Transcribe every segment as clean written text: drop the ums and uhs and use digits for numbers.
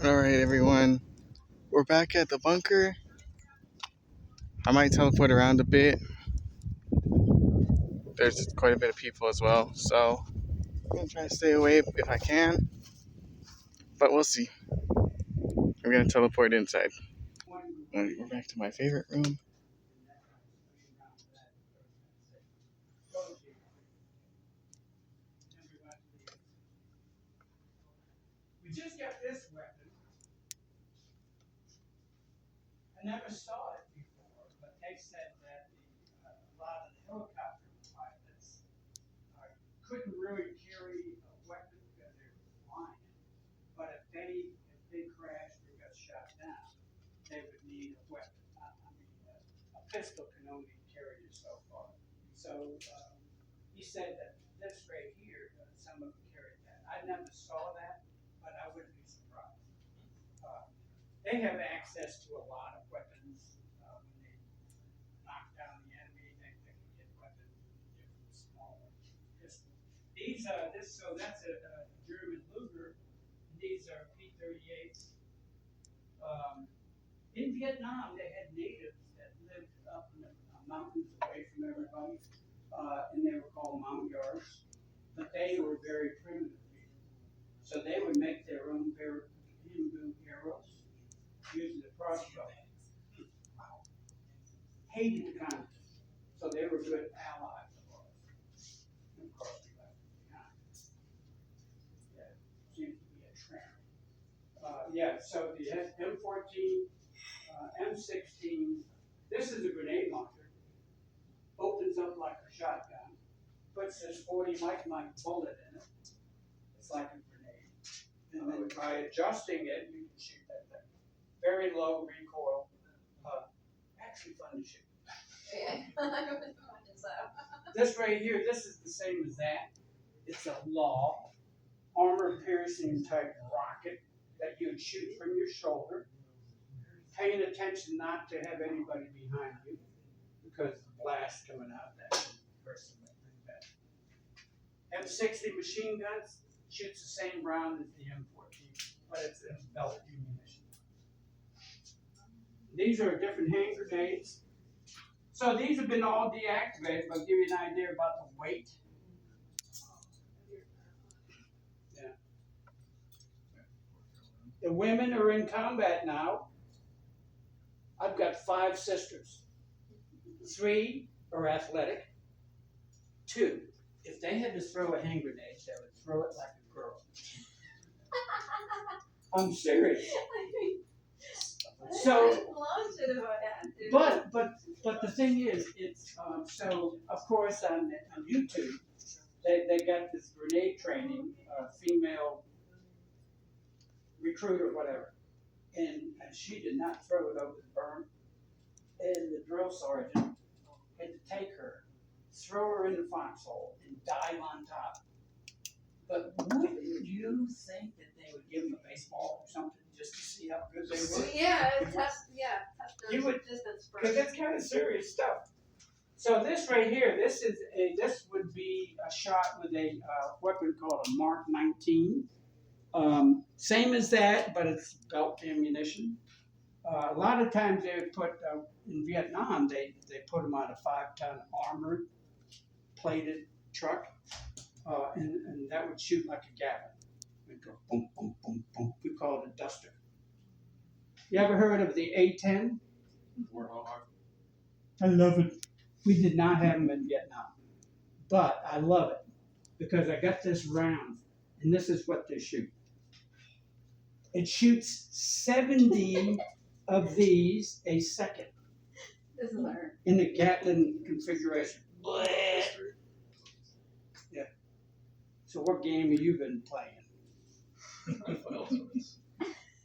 Alright, everyone. We're back at the bunker. I might teleport around a bit. There's quite a bit of people as well, so I'm gonna try to stay away if I can, but we'll see. I'm gonna teleport inside. Alright, we're back to my favorite room. We just got this weapon. I never saw it before, but they said that a lot of the helicopter pilots couldn't really carry a weapon because they were flying. But if they crashed or got shot down, they would need a weapon. A pistol can only carry you so far. So he said that this right here, some of them carried that. I never saw that, but I wouldn't be surprised. They have access to a lot of weapons. When they knock down the enemy, they can get weapons, different small pistols. So that's a German Luger. These are P-38s. In Vietnam, they had natives that lived up in the mountains away from everybody, and they were called Mount Yards. But they were very primitive people. So they would make their own bamboo arrows using a crossbow. Hated the communists, so they were good allies of ours. And of course, we left them behind. Yeah, seems to be a trend. So the M14, M16, this is a grenade launcher. Opens up like a shotgun, puts this 40 micron bullet in it. It's like a grenade. And then by adjusting it, you can shoot that thing. Very low recoil. Actually fun to shoot. This right here, this is the same as that. It's a law, armor-piercing type rocket that you'd shoot from your shoulder, paying attention not to have anybody behind you because the blast coming out that person went pretty bad. M60 machine guns shoots the same round as the M14, but it's a belt ammunition. These are different hand grenades. So these have been all deactivated, but I'll give you an idea about the weight. Yeah. The women are in combat now. I've got 5 sisters. 3 are athletic. 2, if they had to throw a hand grenade, they would throw it like a girl. I'm serious. So, but the thing is, it's so of course on YouTube they got this grenade training, female recruit or whatever, and she did not throw it over the berm, and the drill sergeant had to take her, throw her in the foxhole, and dive on top. But wouldn't you think that they would give them a baseball or something just to see how good they were? Yeah, touch You would, distance first. because it's kind of serious stuff. So this right here, this would be a shot with a weapon called a Mark 19. Same as that, but it's belt ammunition. A lot of times they would put, in Vietnam, they put them on a 5-ton armored plated truck, and that would shoot like a Gatling. It'd go boom, boom, boom, boom. We call it a duster. You ever heard of the A-10? I love it. We did not have them in Vietnam, but I love it because I got this round, and this is what they shoot. It shoots 70 of these a second. This is our in the Gatling configuration. Yeah. So what game have you been playing?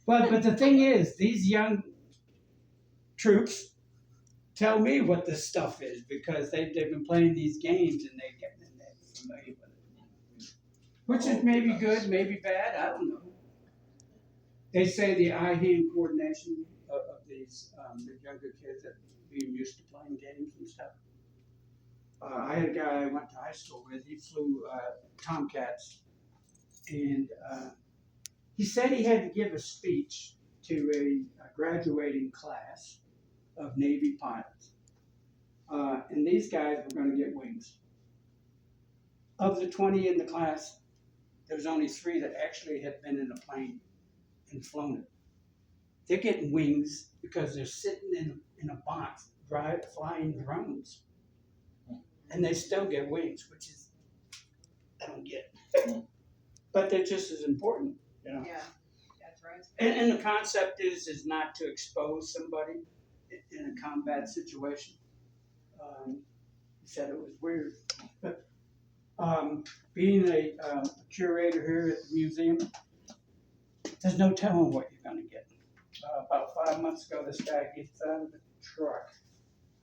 But the thing is, these young troops tell me what this stuff is because they've been playing these games and they're familiar with it. Which is maybe good, maybe bad, I don't know. They say the eye-hand coordination of these the younger kids that being used to playing games and stuff. I had a guy I went to high school with. He flew Tomcats, and he said he had to give a speech to a graduating class of Navy pilots. And these guys were going to get wings. Of the 20 in the class, there was only 3 that actually had been in a plane and flown it. They're getting wings because they're sitting in a box flying drones. And they still get wings, which is, I don't get it. But they're just as important, you know. Yeah, that's right. And the concept is not to expose somebody in a combat situation. He said it was weird. But being a curator here at the museum, there's no telling what you're going to get. About 5 months ago, this guy gets out of the truck,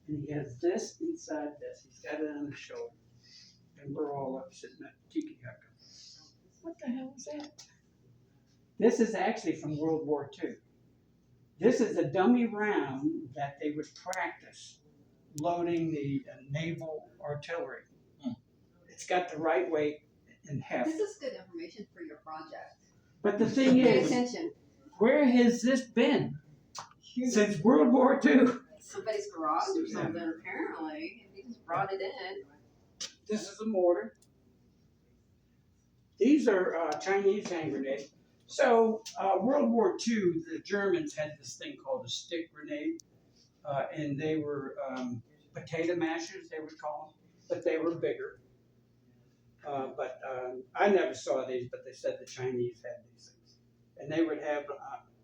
and he has this inside this. He's got it on his shoulder, and we're all up sitting at tiki hut. What the hell is that? This is actually from World War II. This is a dummy round that they would practice loading the naval artillery. It's got the right weight and heft. This is good information for your project. But the thing Pay is, attention. where has this been since World War II? Somebody's garage or something, apparently. He just brought it in. This is a mortar. These are Chinese hand grenades. So World War II, the Germans had this thing called a stick grenade, and they were potato mashers, they would call them, but they were bigger. But I never saw these, but they said the Chinese had these things. And they would have,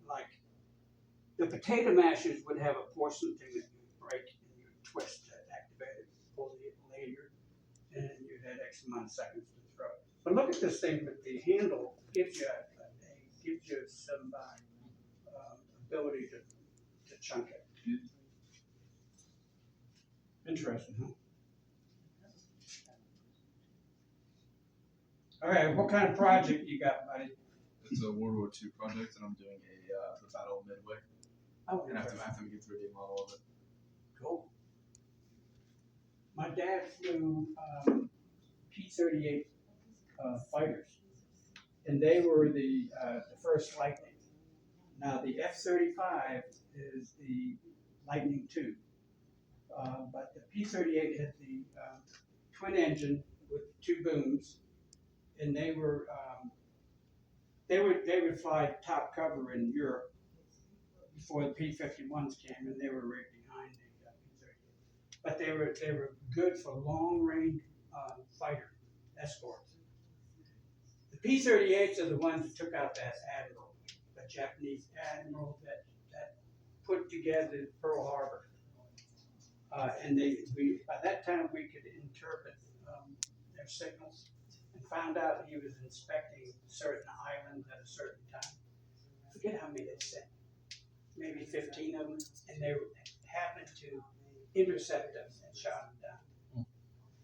like, the potato mashers would have a porcelain thing that you would break and you would twist to activate it, pull the later, and you had X amount of seconds to throw. But look at this thing with the handle, gives you some ability to chunk it. Interesting, huh? All right, what kind of project you got, buddy? It's a World War II project, and I'm doing the Battle of Midway. Oh, And I have to make a 3D model of it. Cool. My dad flew P-38 fighters, and they were the first Lightning. Now the F-35 is the Lightning II, but the P-38 had the twin engine with 2 booms, and they would fly top cover in Europe before the P-51s came, and they were right behind the P-38. But they were good for long range fighter escorts. The P-38s are the ones that took out that admiral, the Japanese admiral that put together Pearl Harbor. And by that time we could interpret their signals, and found out he was inspecting certain islands at a certain time. I forget how many they sent, maybe 15 of them, and they happened to intercept them and shot them down.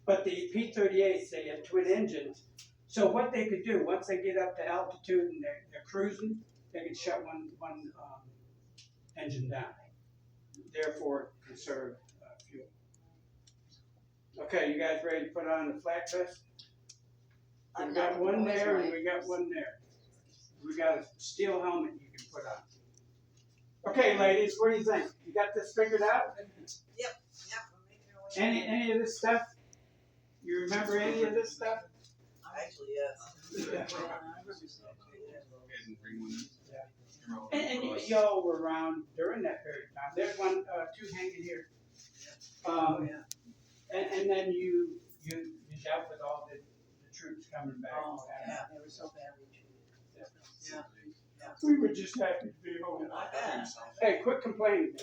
But the P-38s, they had twin engines, so what they could do, once they get up to altitude and they're cruising, they could shut one engine down, therefore conserve fuel. Okay, you guys ready to put on the flat vest? We got one there and we got one there. We got a steel helmet you can put on. Okay, ladies, what do you think? You got this figured out? Yep. We're making our way. Any of this stuff? You remember any of this stuff? Actually, yes. Yeah. And bring one in. And y'all were around during that period of time. There's one, 2 hanging here. And then you dealt with all the troops coming back. Oh, yeah, they were so badly treated. Yeah. We were just happy to be home. I bet. Hey, quit complaining,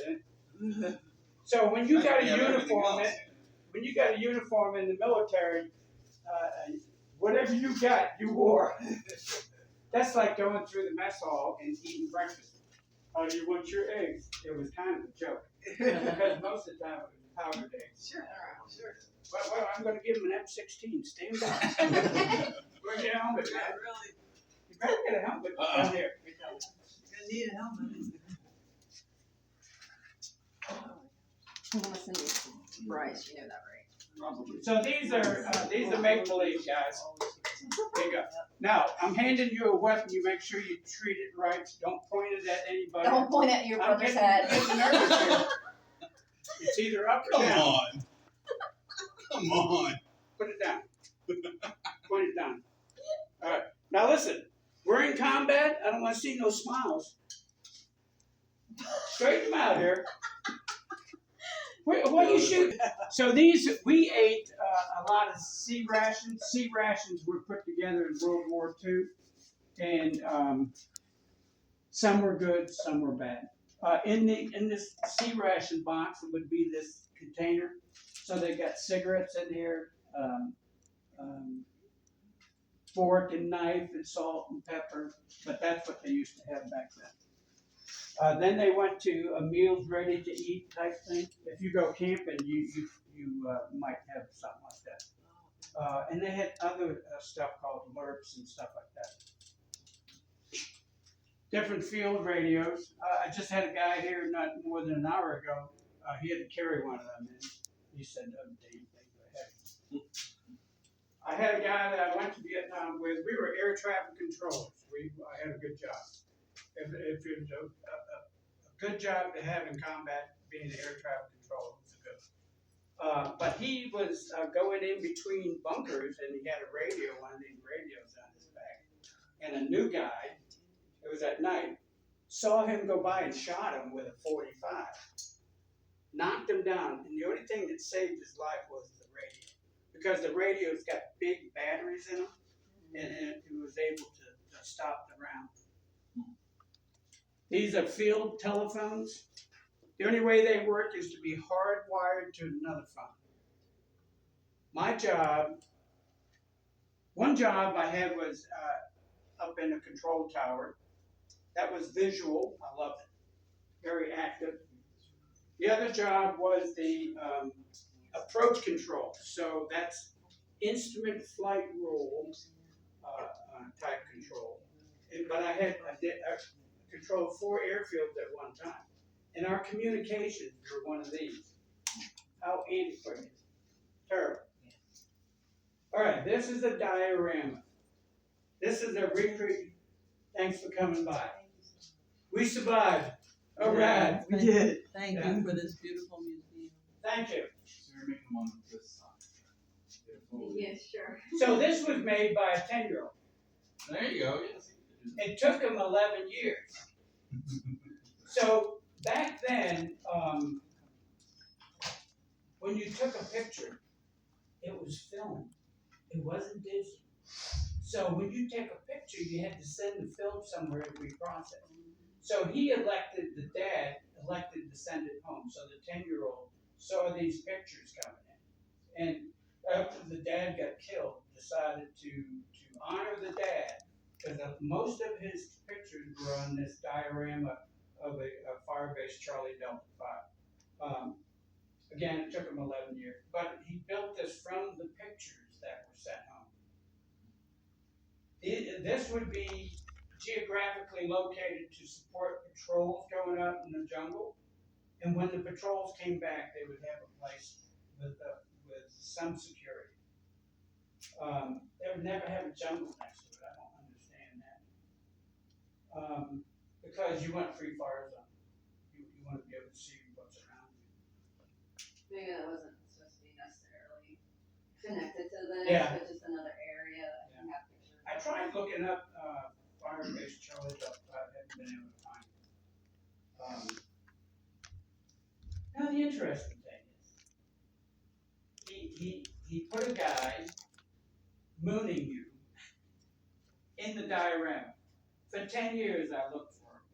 man. So when you got a Yeah, everything uniform, else. when you got a uniform in the military, whatever you got, you wore. That's like going through the mess hall and eating breakfast. How do you want your eggs? It was kind of a joke because most of the time it was powdered eggs. Sure. Well, I'm going to give him an F-16. Stand back. Where's your helmet, man? Really, You better get a helmet down there. you're gonna need a helmet. Listen to Bryce, you know that, right? Probably. So these are make-believe, guys. There you go. Now, I'm handing you a weapon. You make sure you treat it right. Don't point it at anybody. Don't point at your I'm brother's getting head. nervous here. It's either up or Come down. on. Come on. Put it down. Point it down. All right. Now listen. We're in combat. I don't want to see no smiles. Straighten them out here. What are you shooting? So we ate a lot of sea rations. Sea rations were put together in World War II, and some were good, some were bad. In this sea ration box, it would be this container. So they got cigarettes in here, fork and knife and salt and pepper, but that's what they used to have back then. Then they went to a meals ready to eat type thing. If you go camping, you might have something like that. And they had other stuff called LERPs and stuff like that. Different field radios. I just had a guy here not more than an hour ago. He had to carry one of them in. He said, "Oh, damn things are heavy." I had a guy that I went to Vietnam with. We were air traffic controllers. I had a good job. If it was a good job to have in combat, being an air traffic controller was good. But he was going in between bunkers, and he had a radio, one of these radios on his back. And a new guy, it was at night, saw him go by and shot him with a .45. Knocked him down, and the only thing that saved his life was the radio. Because the radio's got big batteries in them, and it was able to stop the round. These are field telephones. The only way they work is to be hardwired to another phone. My job, one job I had was up in a control tower. That was visual. I loved it. Very active. The other job was the approach control. So that's instrument flight rule type control. But I controlled 4 airfields at one time. And our communications were one of these. How antiquated. Terrible. All right, this is a diorama. This is a retreat. Thanks for coming by. We survived. All right, we did. Thank you for this beautiful museum. Thank you. So we're making them on this side. Yeah, sure. So this was made by a 10-year-old. There you go. Yes. It took him 11 years. So back then, when you took a picture, it was film. It wasn't digital. So when you take a picture, you had to send the film somewhere to be processed. So the dad elected to send it home. So the 10-year-old saw these pictures coming in. And after the dad got killed, decided to honor the dad, because most of his pictures were on this diorama of a Firebase Charlie Delta 5. Again, it took him 11 years, but he built this from the pictures that were sent home. This would be geographically located to support patrols going out in the jungle, and when the patrols came back, they would have a place with some security. They would never have a jungle next to it. I don't understand that. Because you want free fire zone. You want to be able to see what's around you. Maybe that wasn't supposed to be necessarily connected to this, Yeah. but just another area that can have pictures. I tried looking up Firebase Charlie Delta, but I haven't been able to find it. Now the interesting thing is, he put a guy mooning you in the diorama. For 10 years I looked for him.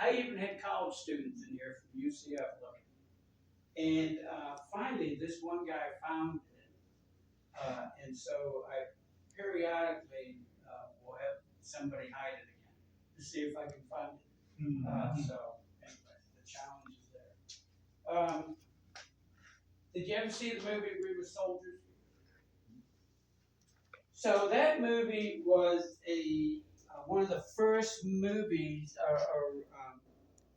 I even had college students in here from UCF looking. And finally this one guy found it. And so I periodically will have somebody hide it again to see if I can find it. So anyway, the challenge is there. Did you ever see the movie We Were Soldiers? So that movie was one of the first movies or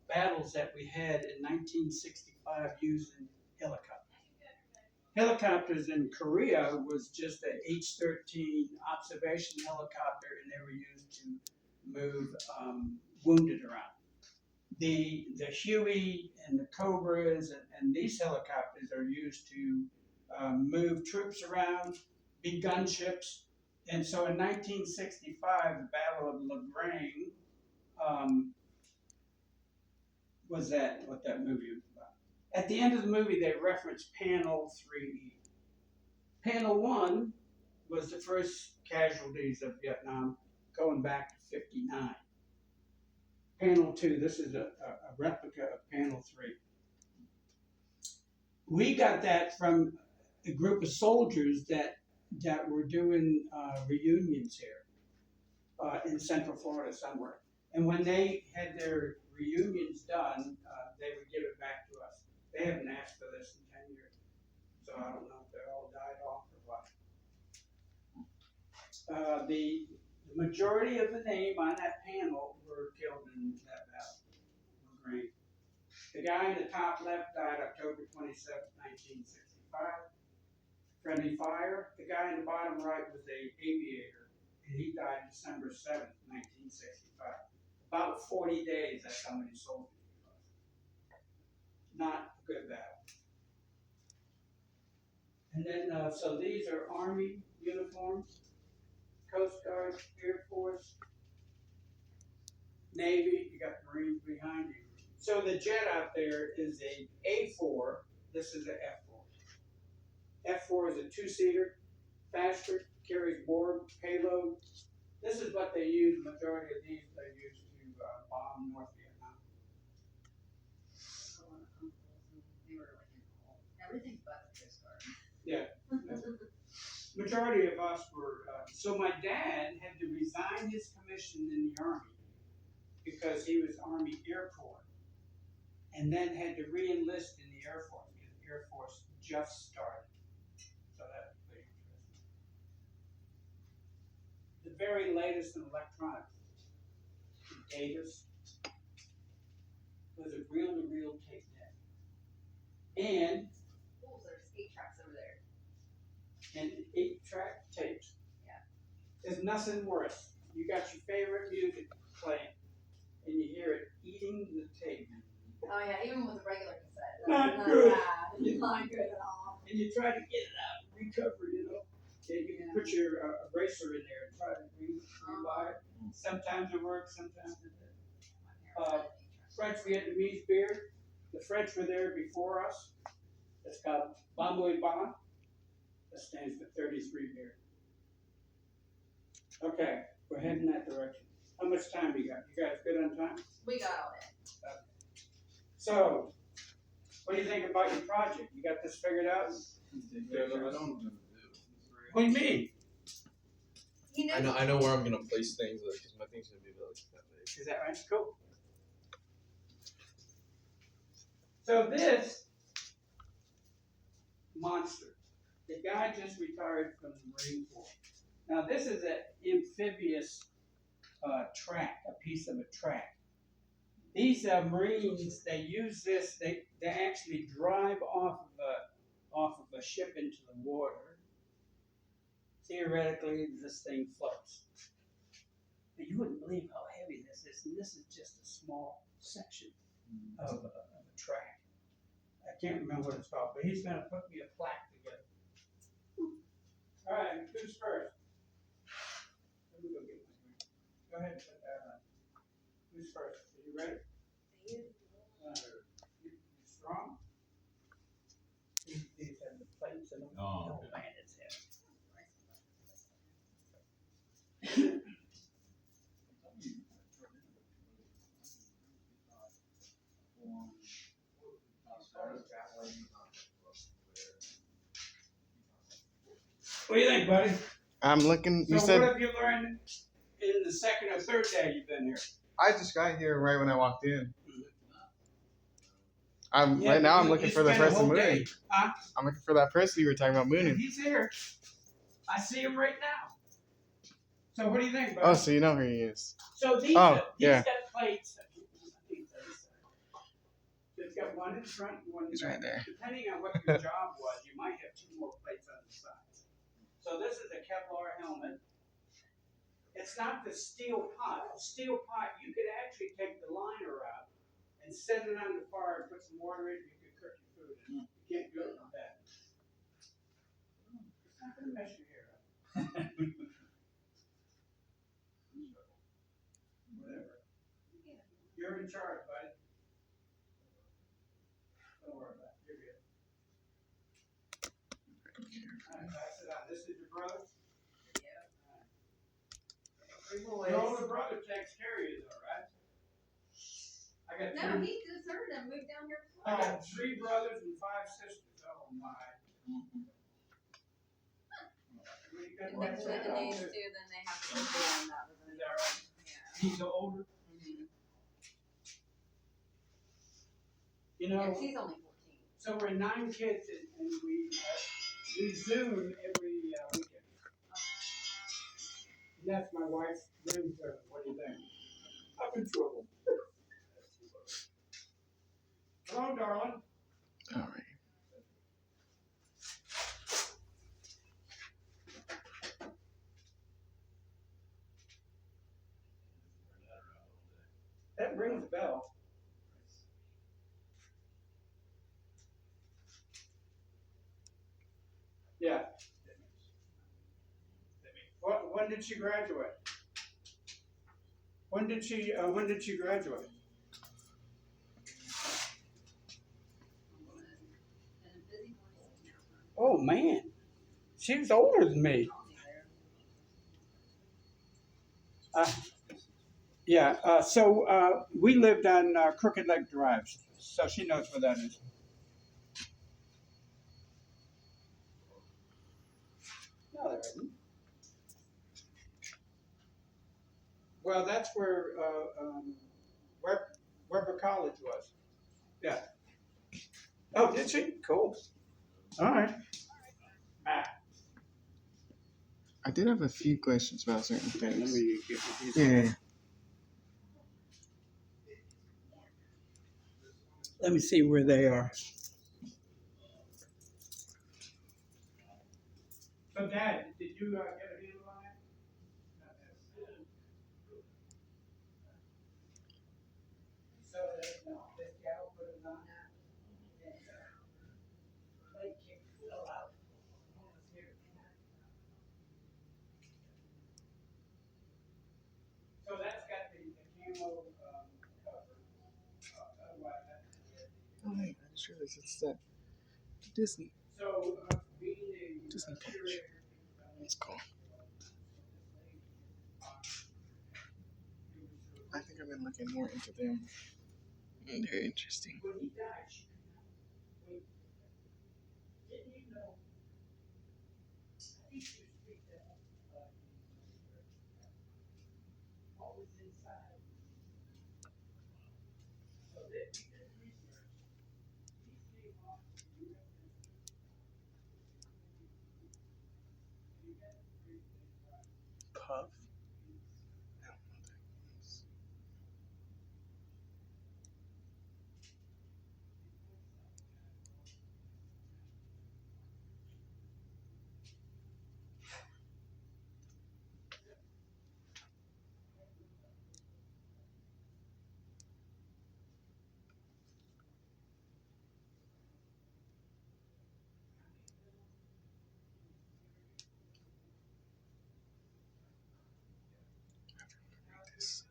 battles that we had in 1965 using helicopters. helicopters in Korea was just a H-13 observation helicopter, and they were used to move wounded around. The Huey and the Cobras and these helicopters are used to move troops around, be gunships. And so in 1965, the Battle of Lagrange was that what that movie was about. At the end of the movie, they referenced Panel 3E. Panel 1 was the first casualties of Vietnam going back to 59. Panel 2, this is a replica of Panel 3. We got that from a group of soldiers that were doing reunions here in Central Florida somewhere. And when they had their reunions done, they would give it back to us. They haven't asked for this in 10 years. So I don't know if they all died off or what. The majority of the name on that panel were killed in that battle. Lagrange. The guy in the top left died October 27th, 1965. Friendly fire. The guy in the bottom right was an aviator, and he died December 7th, 1965. About 40 days, that's how many soldiers he lost. Not a good battle. And then, so these are Army uniforms, Coast Guard, Air Force, Navy, you got Marines behind you. So the jet out there is a A4, this is an F4. F4 is a two-seater, faster, carries more payload. This is what they use, majority of these they use to bomb North Vietnam. They were like in everything but the Coast Guard. Yeah. Majority of us were, so my dad had to resign his commission in the Army because he was Army Air Corps, and then had to re-enlist in the Air Force because the Air Force just started. So that was pretty interesting. The very latest in electronics, the Davis, was a reel-to-reel tape deck. And Oh, there's 8 tracks over there. and 8-track tapes. Yeah. There's nothing worse. You got your favorite music playing, and you hear it eating the tape. Oh yeah, even with a regular cassette. Not That's good. bad. Not good at all. And you try to get it out and recover, you know. And you can put your eraser in there and try to rebuy it. Sometimes it works, sometimes it doesn't. French Vietnamese beer. The French were there before us. It's called Bon Mouille Bon. That stands for 33 beer. Okay, we're heading that direction. How much time you got? You guys good on time? We got all that. So, what do you think about your project? You got this figured out? Yeah, I don't know what I'm gonna do. What do you mean? You know, I know where I'm gonna place things because my thing's gonna be like that big. Is that right? Cool. So this monster, the guy just retired from the Marine Corps. Now this is an amphibious track, a piece of a track. These Marines, they use this. They actually drive off of a ship into the water. Theoretically, this thing floats. But you wouldn't believe how heavy this is, and this is just a small section of a track. I can't remember what it's called, but he's going to put me a plaque together. All right, who's first? Let me go get my drink. Go ahead and put that on. Who's first? Are you ready? You strong? These have the plates and Oh, the land its head. What do you think, buddy? I'm looking. You So said what have you learned in the second or third day you've been here? I just got here right when I walked in. Yeah, Right now. but I'm you looking for the spent a person whole mooning. day. Huh? I'm looking for that person you were talking about mooning. He's here. I see him right now. So what do you think, buddy? Oh, so you know who he is. So these Oh, yeah. got plates. They've got one in front and one in He's back. right there. Depending on what your job was, you might have two more plates on the sides. So this is a Kevlar helmet. It's not the steel pot. The steel pot, you could actually take the liner out and set it on the fire and put some water in it, you could cook your food in. You can't do it with that. It's not gonna mess your hair up. Whatever. You're in charge, bud. Don't worry about it. You're good. Alright, pass it on. This is your brother? Your older brother takes care of you though, right? I got No, three. he deserted and moved down here. I got 3 brothers and 5 sisters. Oh my. Really good And white then side the dog, age too. too, then they have to go down. That was Is that right? yeah. He's the older. You Yeah, know, she's only 14. so we're 9 kids and we Zoom every weekend. And that's my wife's grandson. What do you think? I'm in trouble. Hello, darling. All right. That rings a bell. Yeah. When did she graduate? When did she graduate? Oh man, she was older than me. Yeah. So we lived on Crooked Leg Drive, so she knows where that is. No, there isn't. Well, that's where Weber College was. Yeah. Oh, did she? Cool. All right. I did have a few questions about certain Let things. me get these. Yeah. Let me see where they are. So, Dad, did you get a handle on that? So, no, this gal put it on. They kicked it all out. So that's got the camo cover. Oh, hey, I'm sure it's that Disney. So, being a Disney page. curator, That's cool. I think I've been looking more into them. They're interesting. when he died, she didn't even know. I think she was picked up what was inside. So they did research. These came off the U.S. Puff. I don't know what that is. This.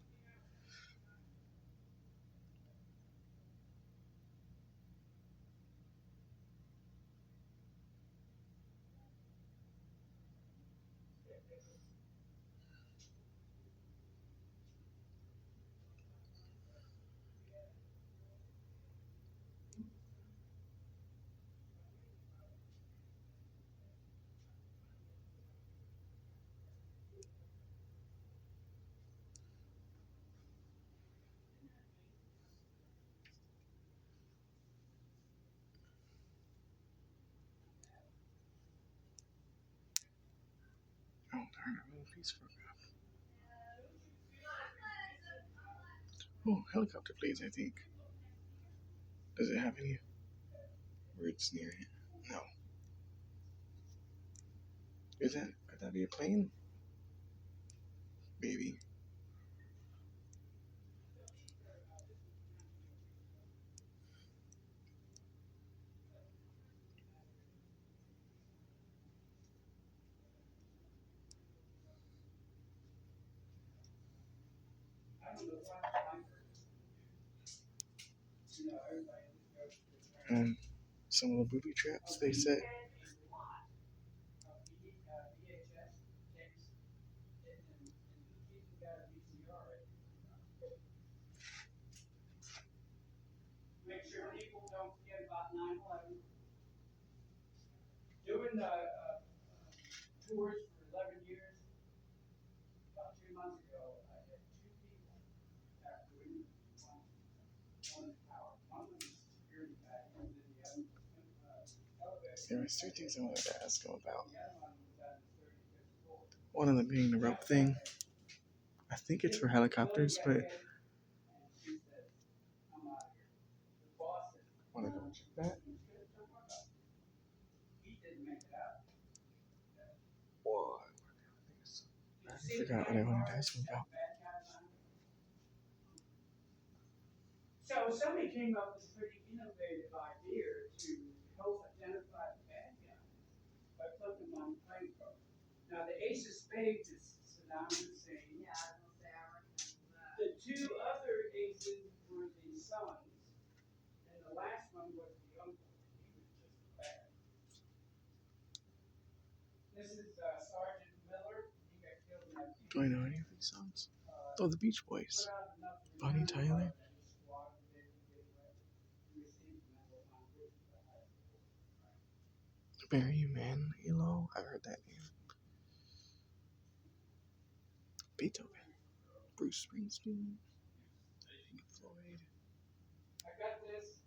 Oh, darn, a little piece broke off. Oh, helicopter blades, I think. Does it have any roots near it? No. Could that be a plane? Maybe. And some of the booby traps they set. Make sure people don't forget about 9/11. Doing the tours for 11 years, about 2 months ago, I had two people after we one hour. One was a security guy, and then the other elevator. There was two things I wanted to ask him about. The other one was on the 35th floor. One of them being the rope thing. I think it's for helicopters, but want to go check that? Whoa. I forgot what I wanted to ask him about. So somebody came up with a pretty innovative idea to help identify the bad guys by putting them on flamethrower. Now the ace of spades is Saddam Hussein. Yeah, I was gonna say, I recognize that. The two other aces were the sons, and the last one was the uncle. He was just bad. This is Sergeant Miller. He got killed in that. Do I know any of these songs? Oh, the Beach Boys. Bonnie Tyler. Bury You Man, ELO. I've heard that name. Beethoven. Bruce Springsteen. Pink Floyd. I got this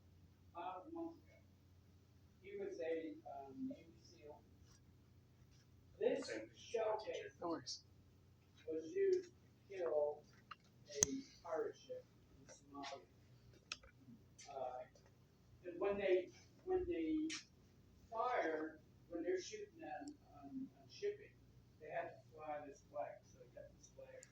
about a month ago. He was a Navy SEAL. This shell case No worries. was used to kill a pirate ship in Somalia. And when they fire, when they're shooting on shipping, they have to fly this flag. So they got this flag.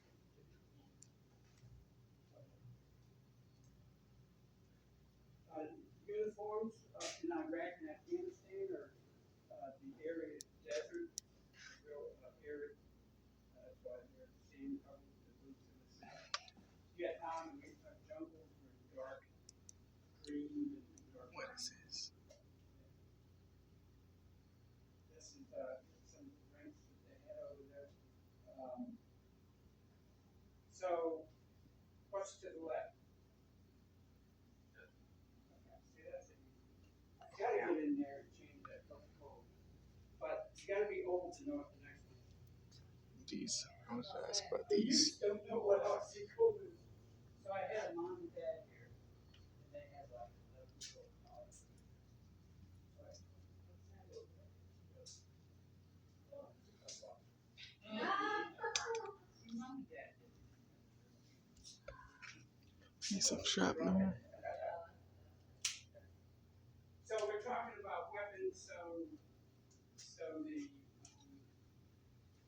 Uniforms in Iraq and Afghanistan are the area desert, real arid. That's why they're sand covered with the boots in the sand. Vietnam and jungles were dark green and dark. What is this? This is some of the ranks that they had over there. So, what's to the left? See, that's it. You gotta get in there and change that color code. But you gotta be old to know what the next one is. These. I was going to ask about You these. just don't know what RC code is. So I had a mom and dad here, and they had like 11 year old college. Mom and dad did. Piece of shrapnel. So we're talking about weapons. So the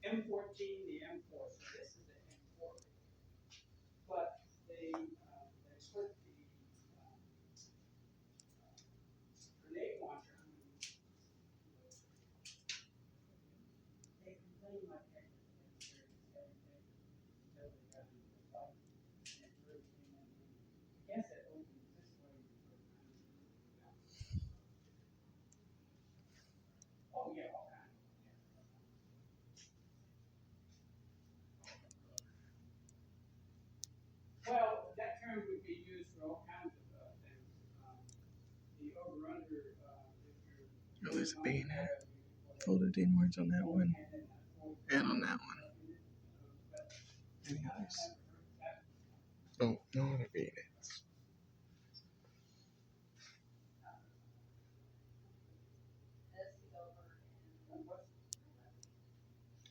M14, the M4. So this is the M4, but they put the grenade launcher on. They complain like that. Until they got into the fight, and it really came in. I guess it opens this way. Oh yeah, all kinds. Well, that term would be used for all kinds of things. The over-under, if you're. Oh, there's a bayonet. Folded inwards on that one. And on that one. Any others? Oh, no other bayonets.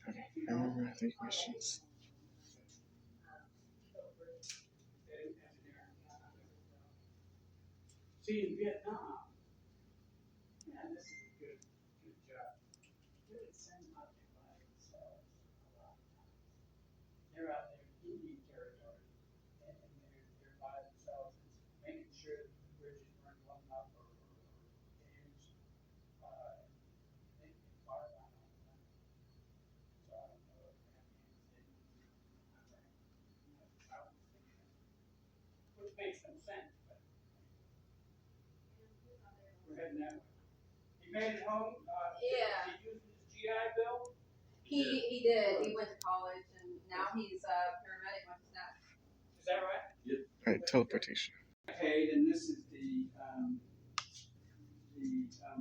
Okay, I remember my 3 questions. See, in Vietnam, man, this is a good job. Really send out the flag. they're out there in Indian territory, and they're by themselves, making sure that the bridges weren't blown up or damaged. They fire line all the time. So I don't know if Afghans didn't. Which makes no sense, but we're heading that way. He made it home. Yeah. He used his GI Bill. He did. He went to college and now he's a paramedic with SNAP. Is that right? All right, teleportation. Paid, and this is the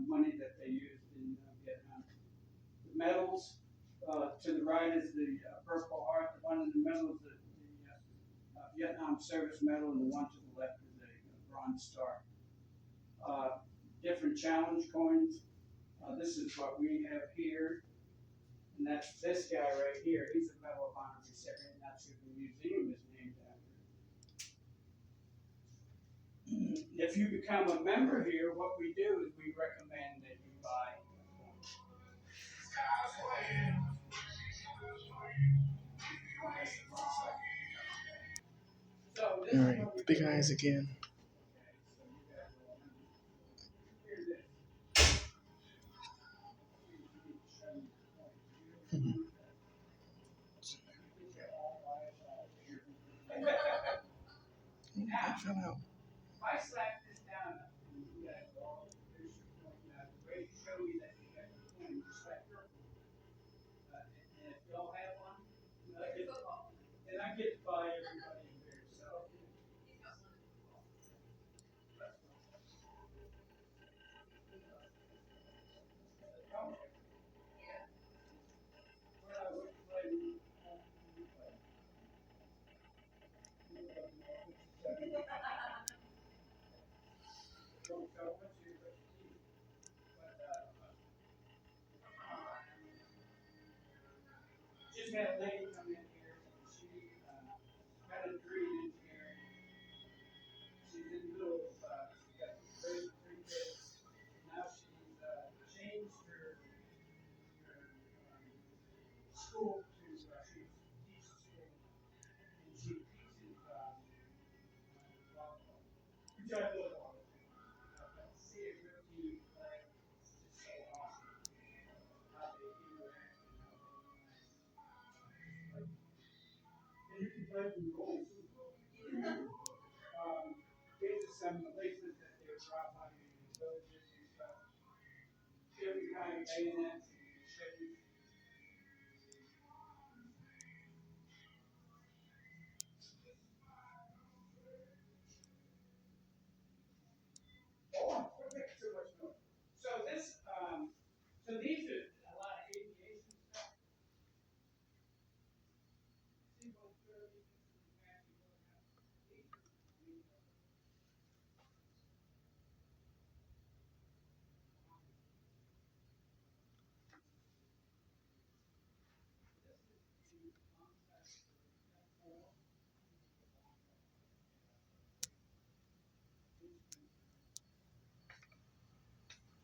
money that they used in Vietnam. The medals to the right is the Purple Heart. The one in the middle is the Vietnam Service Medal, and the one to the left is a Bronze Star. Different challenge coins. This is what we have here, and that's this guy right here. He's a Medal of Honor recipient, and that's who the museum is named after. If you become a member here, what we do is we recommend that you buy. All right, big eyes again. I fell out. If I slap this down and you guys all, there's your point now, the way to show you that you have your point, you slap your point. And if you don't have one, then I get to buy everybody in here, so. Just had a lady come in here, she got a degree in engineering. She's in the middle of, she's got raised 3 kids. Now she's changed her school to, she teaches school, and she teaches volleyball, which I love volleyball. See it really play, it's just so awesome. How they interact and how they, and you can play from goals. These are some places that they drop on you in villages and stuff. Different kind of bayonets and machetes. Oh, we're making too much noise. So this, so these are a lot of aviation stuff.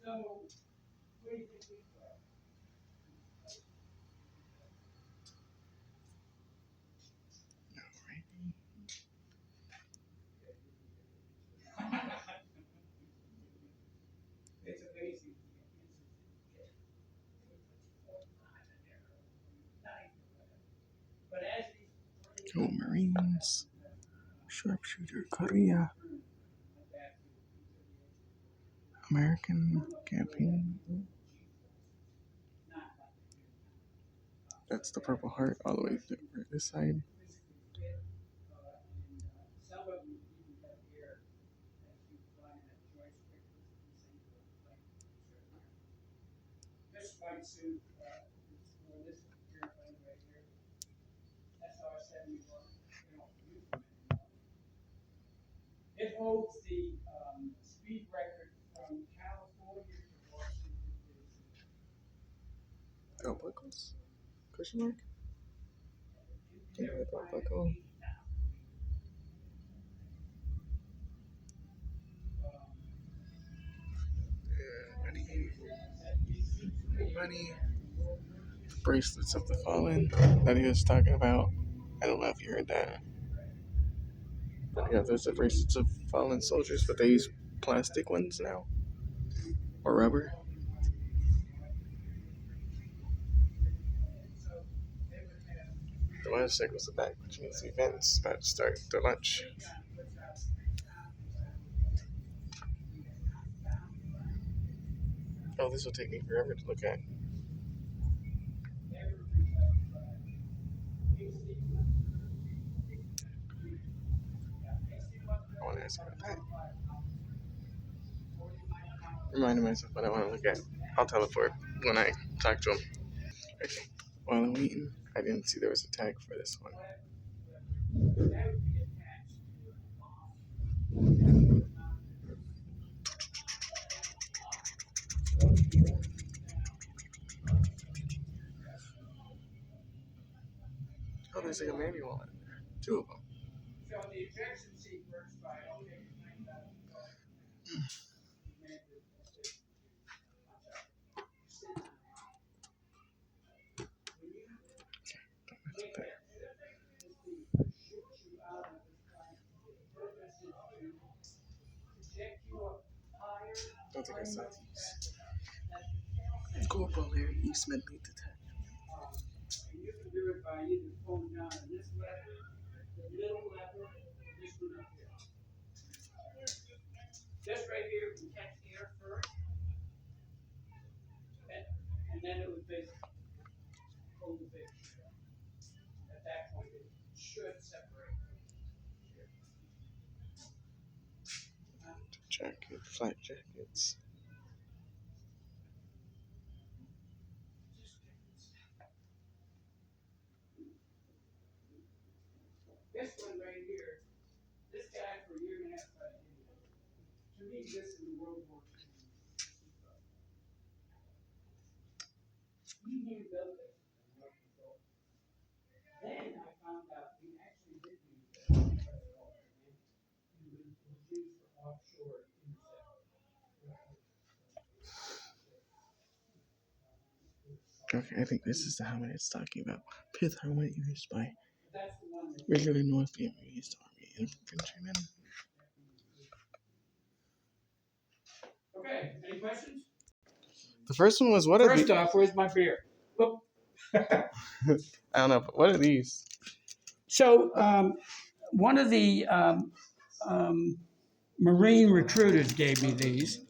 So, what do you think these are? It's amazing. But as these Oh, Marines. Sharpshooter, Korea. American campaign. That's the Purple Heart all the way to this side. some of them even have here, as you find that choice pictures of these things like this white suit, is for this airplane right here. SR-71. They don't use them anymore. It holds the speed record from California to Washington, D.C. Belt buckles? Question mark? Yeah, belt buckle. Money. Bracelets of the Fallen that he was talking about. I don't know if you heard that. But yeah, there's the bracelets of fallen soldiers, but they use plastic ones now. Or rubber. The motorcycles are back, which means the event's about to start. The lunch. Oh, this will take me forever to look at. I want to ask about that. Reminding myself what I want to look at. I'll teleport when I talk to him. Okay. While I'm waiting, I didn't see there was a tag for this one. Oh, there's like a manual in there. Two of them. So the ejection seat works by, okay, Don't mess with that. Don't think I saw these. Go up all there. Eastman lead the tag. and you can do it by either pulling down on this lever, the middle lever, or this one up here. This right here can catch air first, and then it would basically hold the big. At that point, it should separate. Jacket, flat jackets. This one right here, this guy for a year and a half tried to do it. To me, this is the World War II. He knew built it. Then I found out he actually did use it. He was used for offshore Okay, I think this is the helmet it's talking about. Pith helmet used by That's the one that regular North Vietnamese Army infantrymen. Okay, any questions? The first one was what are First these? off, where's my beer? Whoop. I don't know, but what are these? So, one of the Marine recruiters gave me these.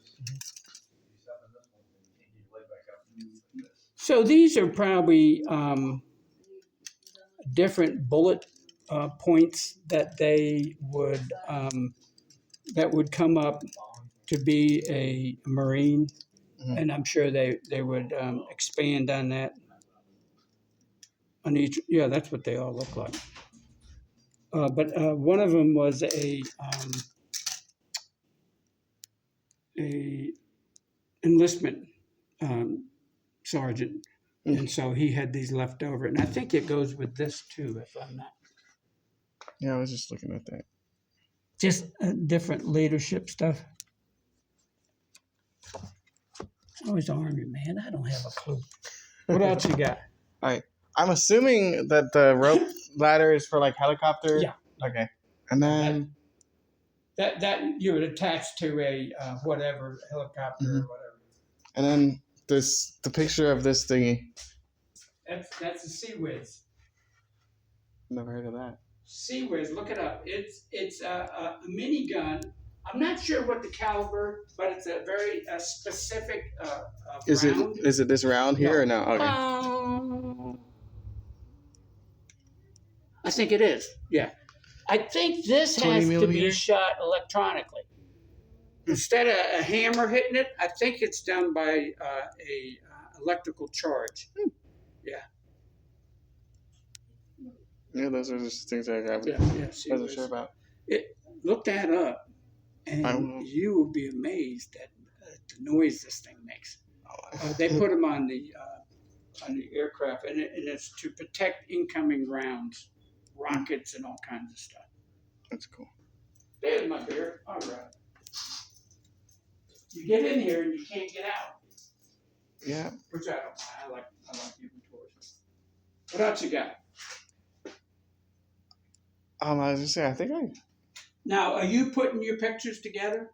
So these are probably different bullet points that they would come up to be a Marine, and I'm sure they would expand on that. On each, yeah, that's what they all look like. But one of them was a enlistment sergeant, and so he had these left over, and I think it goes with this too, if I'm not. Yeah, I was just looking at that. Just different leadership stuff. Always Army, man. I don't have a clue. What else you got? All right. I'm assuming that the rope ladder is for like helicopter. Yeah. Okay. And then That you would attach to a whatever helicopter or whatever. and then the picture of this thingy. That's a Sea Whiz. Never heard of that. Sea Whiz, look it up. It's a mini gun. I'm not sure what the caliber, but it's a very specific round. Is it this round here or no? Okay. I think it is. Yeah. I think this 20 has to millimeter? be shot electronically. Instead of a hammer hitting it, I think it's done by a electrical charge. Yeah, those are just things I wasn't sure about. Look that up, and you will be amazed at the noise this thing makes. They put them on the aircraft, and it's to protect incoming rounds, rockets, and all kinds of stuff. That's cool. There's my beer. All right. You get in here and you can't get out. Yeah. Which I don't mind. I like giving tours. What else you got? I was gonna say, I think I. Now, are you putting your pictures together?